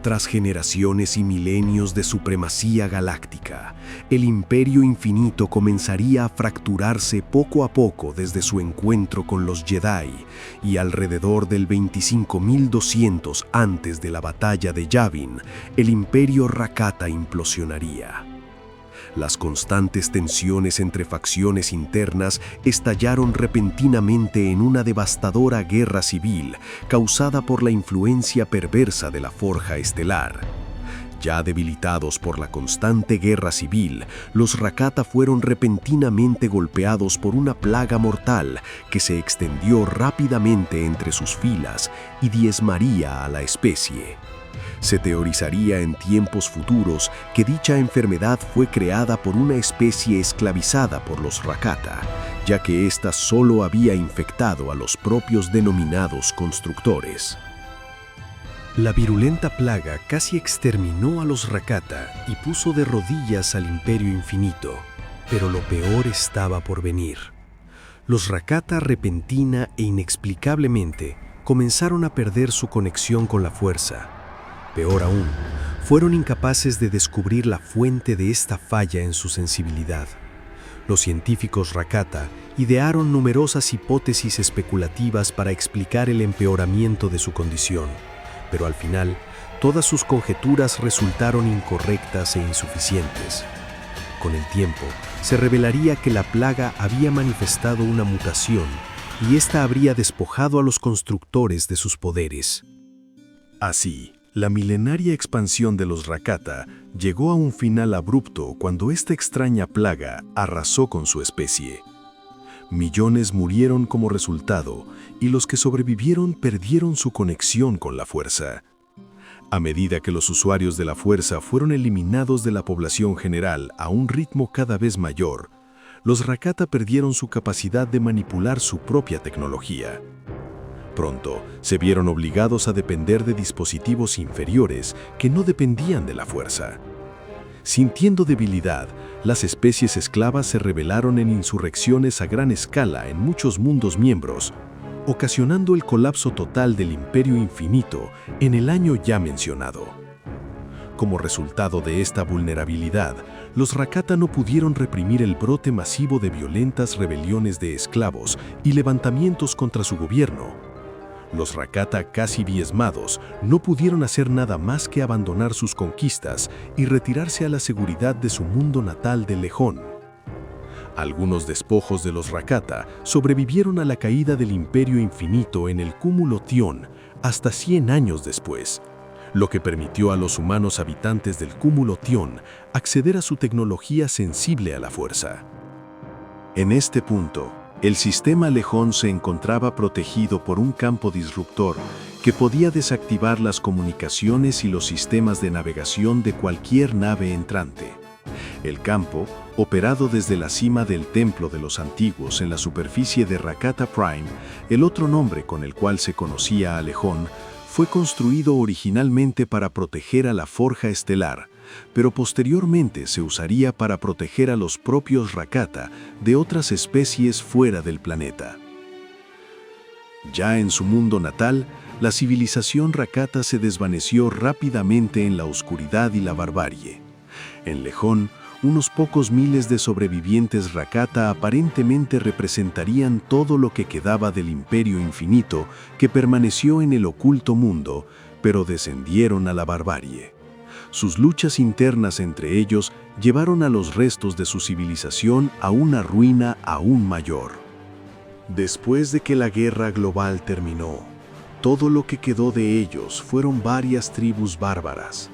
Tras generaciones y milenios de supremacía galáctica, el Imperio Infinito comenzaría a fracturarse poco a poco desde su encuentro con los Jedi, y alrededor del 25.200 antes de la batalla de Yavin, el Imperio Rakata implosionaría. Las constantes tensiones entre facciones internas estallaron repentinamente en una devastadora guerra civil causada por la influencia perversa de la Forja Estelar. Ya debilitados por la constante guerra civil, los Rakata fueron repentinamente golpeados por una plaga mortal que se extendió rápidamente entre sus filas y diezmaría a la especie. Se teorizaría en tiempos futuros que dicha enfermedad fue creada por una especie esclavizada por los Rakata, ya que ésta solo había infectado a los propios denominados constructores. La virulenta plaga casi exterminó a los Rakata y puso de rodillas al Imperio Infinito, pero lo peor estaba por venir. Los Rakata repentina e inexplicablemente comenzaron a perder su conexión con la fuerza. Peor aún, fueron incapaces de descubrir la fuente de esta falla en su sensibilidad. Los científicos Rakata idearon numerosas hipótesis especulativas para explicar el empeoramiento de su condición, pero al final, todas sus conjeturas resultaron incorrectas e insuficientes. Con el tiempo, se revelaría que la plaga había manifestado una mutación y ésta habría despojado a los constructores de sus poderes. Así, la milenaria expansión de los Rakata llegó a un final abrupto cuando esta extraña plaga arrasó con su especie. Millones murieron como resultado y los que sobrevivieron perdieron su conexión con la fuerza. A medida que los usuarios de la fuerza fueron eliminados de la población general a un ritmo cada vez mayor, los Rakata perdieron su capacidad de manipular su propia tecnología. Pronto, se vieron obligados a depender de dispositivos inferiores que no dependían de la fuerza. Sintiendo debilidad, las especies esclavas se rebelaron en insurrecciones a gran escala en muchos mundos miembros, ocasionando el colapso total del Imperio Infinito en el año ya mencionado. Como resultado de esta vulnerabilidad, los Rakata no pudieron reprimir el brote masivo de violentas rebeliones de esclavos y levantamientos contra su gobierno. Los Rakata, casi diezmados, no pudieron hacer nada más que abandonar sus conquistas y retirarse a la seguridad de su mundo natal de Lejón. Algunos despojos de los Rakata sobrevivieron a la caída del Imperio Infinito en el cúmulo Tión hasta 100 años después, lo que permitió a los humanos habitantes del cúmulo Tión acceder a su tecnología sensible a la fuerza. En este punto, el sistema Lejón se encontraba protegido por un campo disruptor que podía desactivar las comunicaciones y los sistemas de navegación de cualquier nave entrante. El campo, operado desde la cima del Templo de los Antiguos en la superficie de Rakata Prime, el otro nombre con el cual se conocía a Lejón, fue construido originalmente para proteger a la Forja Estelar, pero posteriormente se usaría para proteger a los propios Rakata de otras especies fuera del planeta. Ya en su mundo natal, la civilización Rakata se desvaneció rápidamente en la oscuridad y la barbarie. En Lejón, unos pocos miles de sobrevivientes Rakata aparentemente representarían todo lo que quedaba del Imperio Infinito que permaneció en el oculto mundo, pero descendieron a la barbarie. Sus luchas internas entre ellos llevaron a los restos de su civilización a una ruina aún mayor. Después de que la guerra global terminó, todo lo que quedó de ellos fueron varias tribus bárbaras.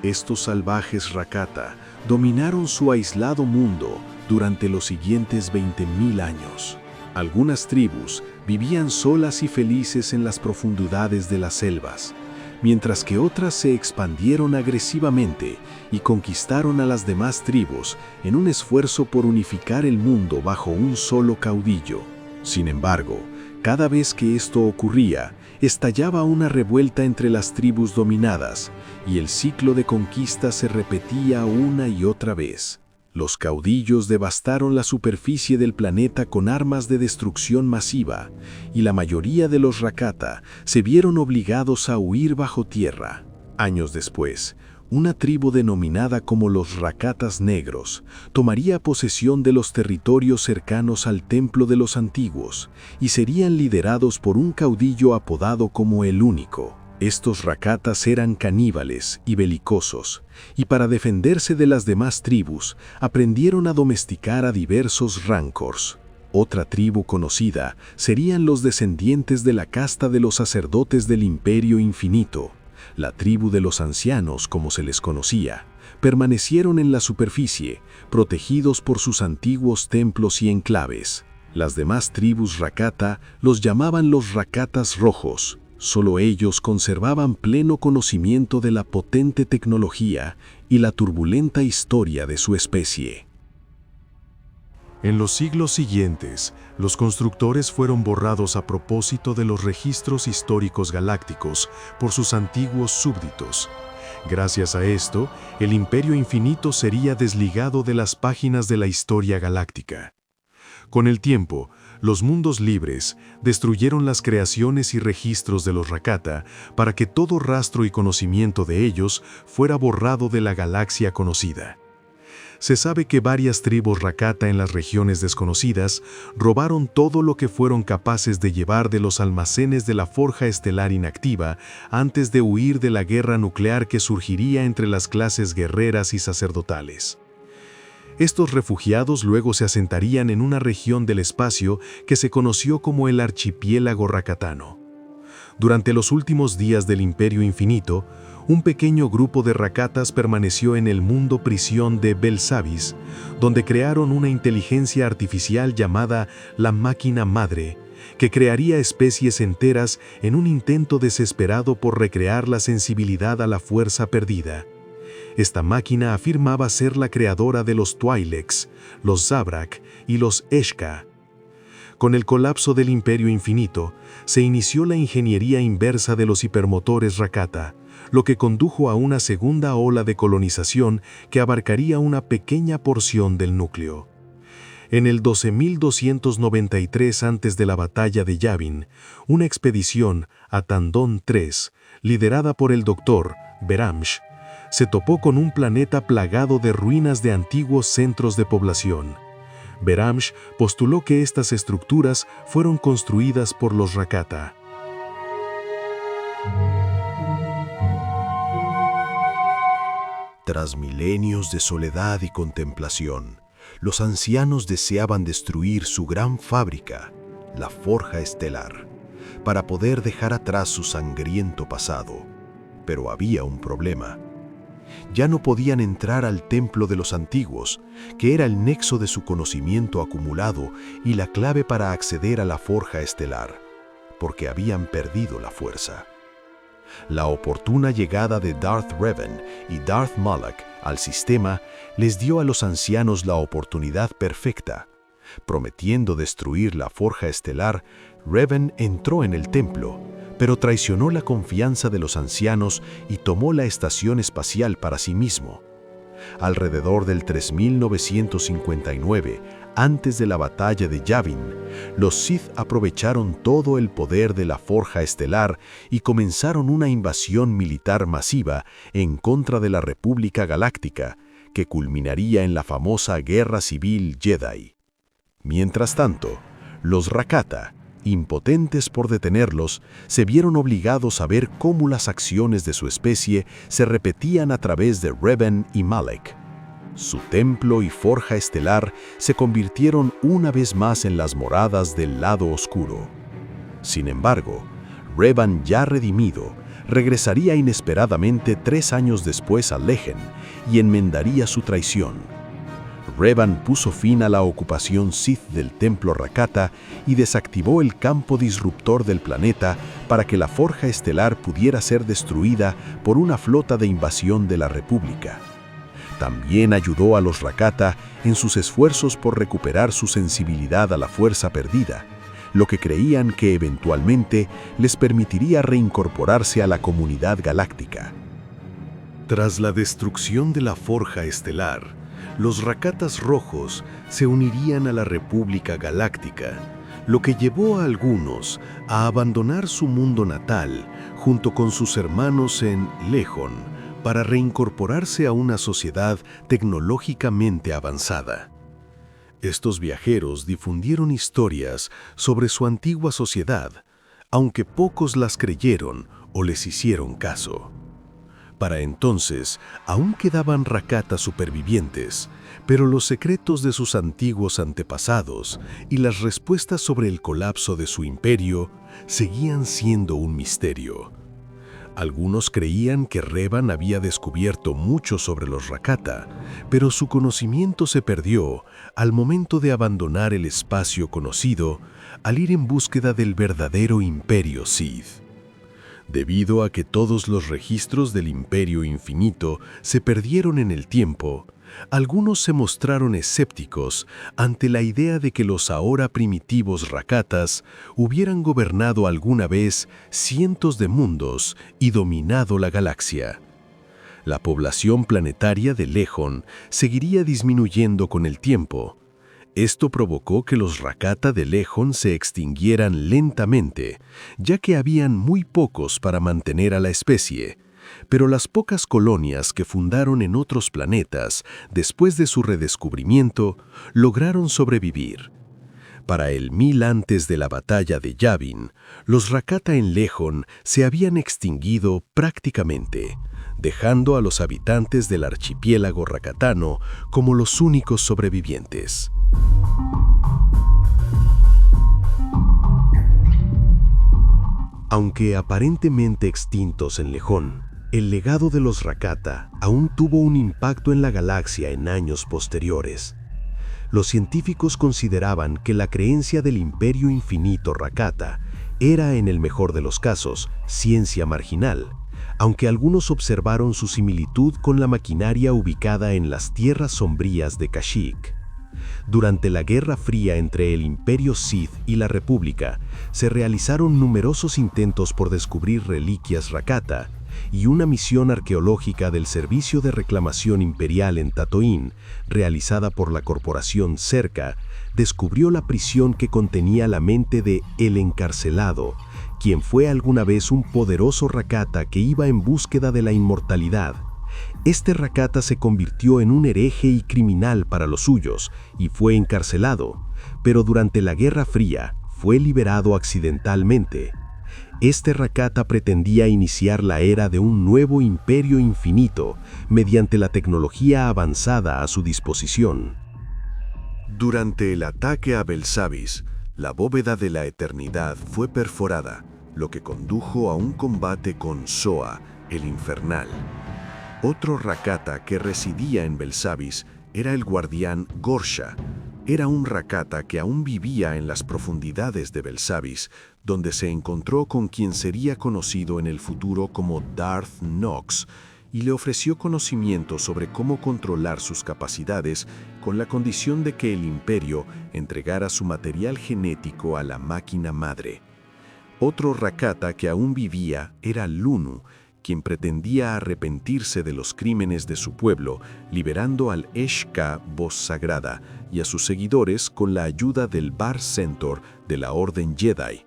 Estos salvajes Rakata dominaron su aislado mundo durante los siguientes 20.000 años. Algunas tribus vivían solas y felices en las profundidades de las selvas, mientras que otras se expandieron agresivamente y conquistaron a las demás tribus en un esfuerzo por unificar el mundo bajo un solo caudillo. Sin embargo, cada vez que esto ocurría, estallaba una revuelta entre las tribus dominadas, y el ciclo de conquista se repetía una y otra vez. Los caudillos devastaron la superficie del planeta con armas de destrucción masiva, y la mayoría de los Rakata se vieron obligados a huir bajo tierra. Años después, una tribu denominada como los Rakatas Negros tomaría posesión de los territorios cercanos al Templo de los Antiguos y serían liderados por un caudillo apodado como el Único. Estos Rakatas eran caníbales y belicosos, y para defenderse de las demás tribus, aprendieron a domesticar a diversos Rancors. Otra tribu conocida serían los descendientes de la casta de los sacerdotes del Imperio Infinito. La tribu de los ancianos, como se les conocía, permanecieron en la superficie, protegidos por sus antiguos templos y enclaves. Las demás tribus Rakata los llamaban los Rakatas Rojos. Solo ellos conservaban pleno conocimiento de la potente tecnología y la turbulenta historia de su especie. En los siglos siguientes, los constructores fueron borrados a propósito de los registros históricos galácticos por sus antiguos súbditos. Gracias a esto, el Imperio Infinito sería desligado de las páginas de la historia galáctica. Con el tiempo, los mundos libres destruyeron las creaciones y registros de los Rakata para que todo rastro y conocimiento de ellos fuera borrado de la galaxia conocida. Se sabe que varias tribus Rakata en las regiones desconocidas robaron todo lo que fueron capaces de llevar de los almacenes de la forja estelar inactiva antes de huir de la guerra nuclear que surgiría entre las clases guerreras y sacerdotales. Estos refugiados luego se asentarían en una región del espacio que se conoció como el archipiélago rakatano. Durante los últimos días del Imperio Infinito, un pequeño grupo de Rakatas permaneció en el mundo prisión de Belsavis, donde crearon una inteligencia artificial llamada la Máquina Madre, que crearía especies enteras en un intento desesperado por recrear la sensibilidad a la fuerza perdida. Esta máquina afirmaba ser la creadora de los Twi'leks, los Zabrak y los Eshka. Con el colapso del Imperio Infinito, se inició la ingeniería inversa de los hipermotores Rakata, lo que condujo a una segunda ola de colonización que abarcaría una pequeña porción del núcleo. En el 12.293 antes de la batalla de Yavin, una expedición a Tandon III, liderada por el Dr. Beramsh, se topó con un planeta plagado de ruinas de antiguos centros de población. Beramsh postuló que estas estructuras fueron construidas por los Rakata. Tras milenios de soledad y contemplación, los ancianos deseaban destruir su gran fábrica, la Forja Estelar, para poder dejar atrás su sangriento pasado. Pero había un problema. Ya no podían entrar al Templo de los Antiguos, que era el nexo de su conocimiento acumulado y la clave para acceder a la Forja Estelar, porque habían perdido la fuerza. La oportuna llegada de Darth Revan y Darth Malak al sistema les dio a los ancianos la oportunidad perfecta. Prometiendo destruir la Forja Estelar, Revan entró en el templo, pero traicionó la confianza de los ancianos y tomó la estación espacial para sí mismo. Alrededor del 3959, antes de la batalla de Yavin, los Sith aprovecharon todo el poder de la Forja Estelar y comenzaron una invasión militar masiva en contra de la República Galáctica, que culminaría en la famosa Guerra Civil Jedi. Mientras tanto, los Rakata, impotentes por detenerlos, se vieron obligados a ver cómo las acciones de su especie se repetían a través de Revan y Malak. Su templo y forja estelar se convirtieron una vez más en las moradas del lado oscuro. Sin embargo, Revan, ya redimido, regresaría inesperadamente 3 años después a Lehen y enmendaría su traición. Revan puso fin a la ocupación Sith del templo Rakata y desactivó el campo disruptor del planeta para que la forja estelar pudiera ser destruida por una flota de invasión de la República. También ayudó a los Rakata en sus esfuerzos por recuperar su sensibilidad a la fuerza perdida, lo que creían que eventualmente les permitiría reincorporarse a la comunidad galáctica. Tras la destrucción de la forja estelar, los Rakatas Rojos se unirían a la República Galáctica lo que llevó a algunos a abandonar su mundo natal junto con sus hermanos en Lejón para reincorporarse a una sociedad tecnológicamente avanzada. Estos viajeros difundieron historias sobre su antigua sociedad, aunque pocos las creyeron o les hicieron caso. Para entonces, aún quedaban Rakata supervivientes, pero los secretos de sus antiguos antepasados y las respuestas sobre el colapso de su imperio seguían siendo un misterio. Algunos creían que Revan había descubierto mucho sobre los Rakata, pero su conocimiento se perdió al momento de abandonar el espacio conocido al ir en búsqueda del verdadero Imperio Sith. Debido a que todos los registros del Imperio Infinito se perdieron en el tiempo, algunos se mostraron escépticos ante la idea de que los ahora primitivos Rakatas hubieran gobernado alguna vez cientos de mundos y dominado la galaxia. La población planetaria de Lejón seguiría disminuyendo con el tiempo. Esto provocó que los Rakata de Lejón se extinguieran lentamente, ya que habían muy pocos para mantener a la especie. Pero las pocas colonias que fundaron en otros planetas después de su redescubrimiento lograron sobrevivir. Para el 1000 antes de la batalla de Yavin, los Rakata en Lejón se habían extinguido prácticamente, dejando a los habitantes del archipiélago rakatano como los únicos sobrevivientes. Aunque aparentemente extintos en Lejón, el legado de los Rakata aún tuvo un impacto en la galaxia en años posteriores. Los científicos consideraban que la creencia del Imperio Infinito Rakata era, en el mejor de los casos, ciencia marginal, aunque algunos observaron su similitud con la maquinaria ubicada en las tierras sombrías de Kashyyyk. Durante la Guerra Fría entre el Imperio Sith y la República, se realizaron numerosos intentos por descubrir reliquias Rakata, y una misión arqueológica del Servicio de Reclamación Imperial en Tatooine, realizada por la corporación Cerca, descubrió la prisión que contenía la mente de El Encarcelado, quien fue alguna vez un poderoso Rakata que iba en búsqueda de la inmortalidad. Este Rakata se convirtió en un hereje y criminal para los suyos y fue encarcelado, pero durante la Guerra Fría fue liberado accidentalmente. Este Rakata pretendía iniciar la era de un nuevo imperio infinito mediante la tecnología avanzada a su disposición. Durante el ataque a Belsavis, la bóveda de la eternidad fue perforada, lo que condujo a un combate con Soa, el Infernal. Otro Rakata que residía en Belsavis era el guardián Gorsha. Era un Rakata que aún vivía en las profundidades de Belsavis, donde se encontró con quien sería conocido en el futuro como Darth Nox, y le ofreció conocimiento sobre cómo controlar sus capacidades con la condición de que el Imperio entregara su material genético a la máquina madre. Otro Rakata que aún vivía era Lunu, quien pretendía arrepentirse de los crímenes de su pueblo, liberando al Eshka, voz sagrada, y a sus seguidores con la ayuda del Bar Centaur de la Orden Jedi.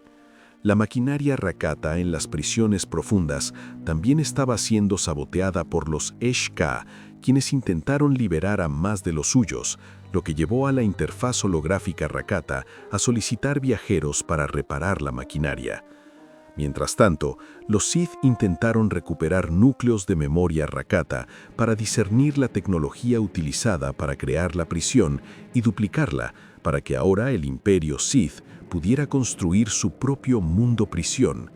La maquinaria Rakata en las prisiones profundas también estaba siendo saboteada por los Eshka, quienes intentaron liberar a más de los suyos, lo que llevó a la interfaz holográfica Rakata a solicitar viajeros para reparar la maquinaria. Mientras tanto, los Sith intentaron recuperar núcleos de memoria Rakata para discernir la tecnología utilizada para crear la prisión y duplicarla para que ahora el Imperio Sith pudiera construir su propio mundo prisión.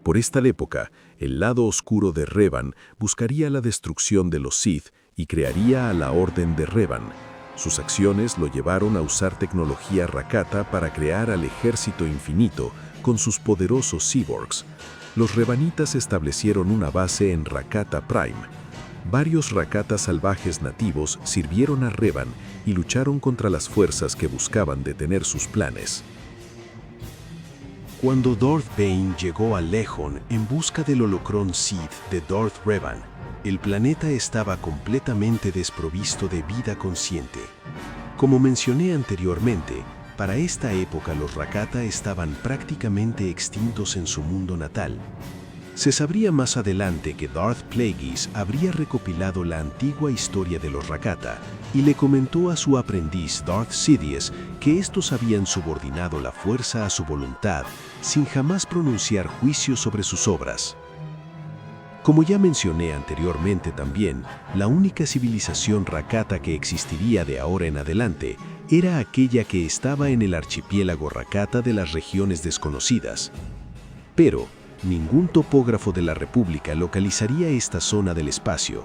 Por esta época, el lado oscuro de Revan buscaría la destrucción de los Sith y crearía a la Orden de Revan. Sus acciones lo llevaron a usar tecnología Rakata para crear al Ejército Infinito con sus poderosos cyborgs. Los Revanitas establecieron una base en Rakata Prime. Varios Rakatas salvajes nativos sirvieron a Revan y lucharon contra las fuerzas que buscaban detener sus planes. Cuando Darth Bane llegó a Lejón en busca del holocrón Sith de Darth Revan, el planeta estaba completamente desprovisto de vida consciente. Como mencioné anteriormente, Para esta época los Rakata estaban prácticamente extintos en su mundo natal. Se sabría más adelante que Darth Plagueis habría recopilado la antigua historia de los Rakata y le comentó a su aprendiz Darth Sidious que estos habían subordinado la fuerza a su voluntad sin jamás pronunciar juicio sobre sus obras. Como ya mencioné anteriormente también, la única civilización Rakata que existiría de ahora en adelante era aquella que estaba en el archipiélago Rakata de las regiones desconocidas. Pero ningún topógrafo de la República localizaría esta zona del espacio.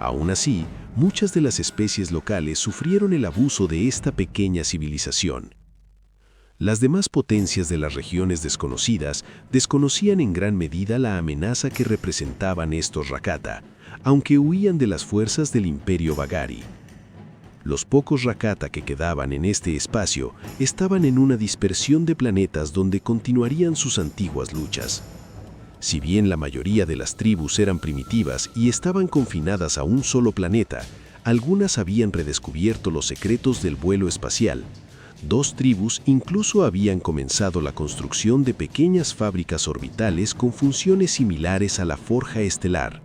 Aún así, muchas de las especies locales sufrieron el abuso de esta pequeña civilización. Las demás potencias de las regiones desconocidas desconocían en gran medida la amenaza que representaban estos Rakata, aunque huían de las fuerzas del Imperio Bagari. Los pocos Rakata que quedaban en este espacio estaban en una dispersión de planetas donde continuarían sus antiguas luchas. Si bien la mayoría de las tribus eran primitivas y estaban confinadas a un solo planeta, algunas habían redescubierto los secretos del vuelo espacial. 2 tribus incluso habían comenzado la construcción de pequeñas fábricas orbitales con funciones similares a la forja estelar.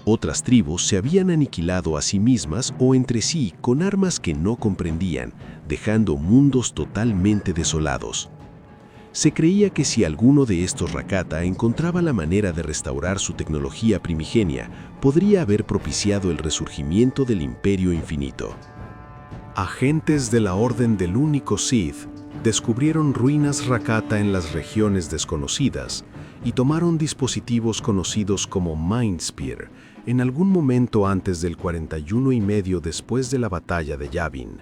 Otras tribus se habían aniquilado a sí mismas o entre sí con armas que no comprendían, dejando mundos totalmente desolados. Se creía que si alguno de estos Rakata encontraba la manera de restaurar su tecnología primigenia, podría haber propiciado el resurgimiento del Imperio Infinito. Agentes de la Orden del Único Sith descubrieron ruinas Rakata en las regiones desconocidas y tomaron dispositivos conocidos como Mind Spear en algún momento antes del 41 y medio después de la batalla de Yavin.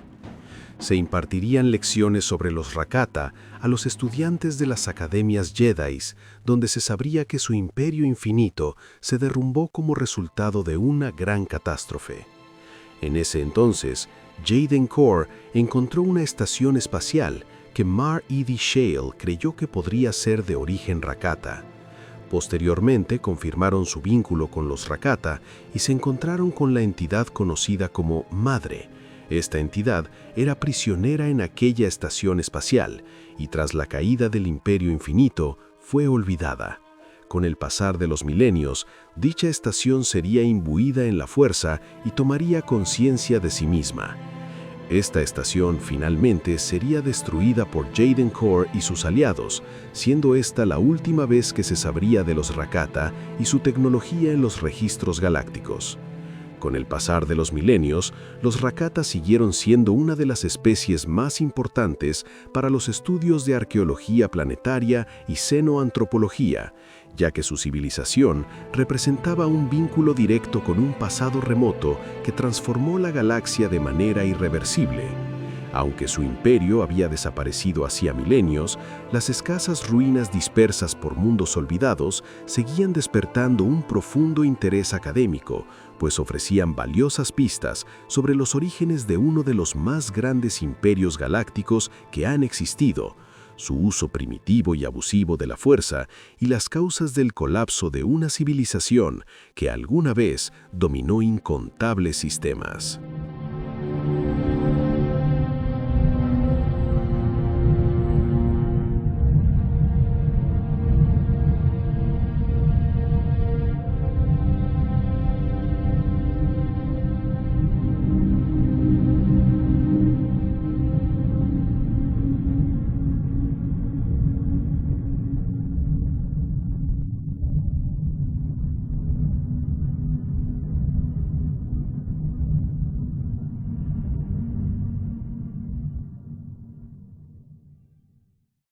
Se impartirían lecciones sobre los Rakata a los estudiantes de las academias Jedi, donde se sabría que su imperio infinito se derrumbó como resultado de una gran catástrofe. En ese entonces, Jaden Korr encontró una estación espacial que Mar Edi Shale creyó que podría ser de origen Rakata. Posteriormente confirmaron su vínculo con los Rakata y se encontraron con la entidad conocida como Madre. Esta entidad era prisionera en aquella estación espacial y tras la caída del Imperio Infinito fue olvidada. Con el pasar de los milenios, dicha estación sería imbuida en la fuerza y tomaría conciencia de sí misma. Esta estación finalmente sería destruida por Jaden Korr y sus aliados, siendo esta la última vez que se sabría de los Rakata y su tecnología en los registros galácticos. Con el pasar de los milenios, los Rakata siguieron siendo una de las especies más importantes para los estudios de arqueología planetaria y xenoantropología, ya que su civilización representaba un vínculo directo con un pasado remoto que transformó la galaxia de manera irreversible. Aunque su imperio había desaparecido hacía milenios, las escasas ruinas dispersas por mundos olvidados seguían despertando un profundo interés académico, pues ofrecían valiosas pistas sobre los orígenes de uno de los más grandes imperios galácticos que han existido, su uso primitivo y abusivo de la fuerza y las causas del colapso de una civilización que alguna vez dominó incontables sistemas.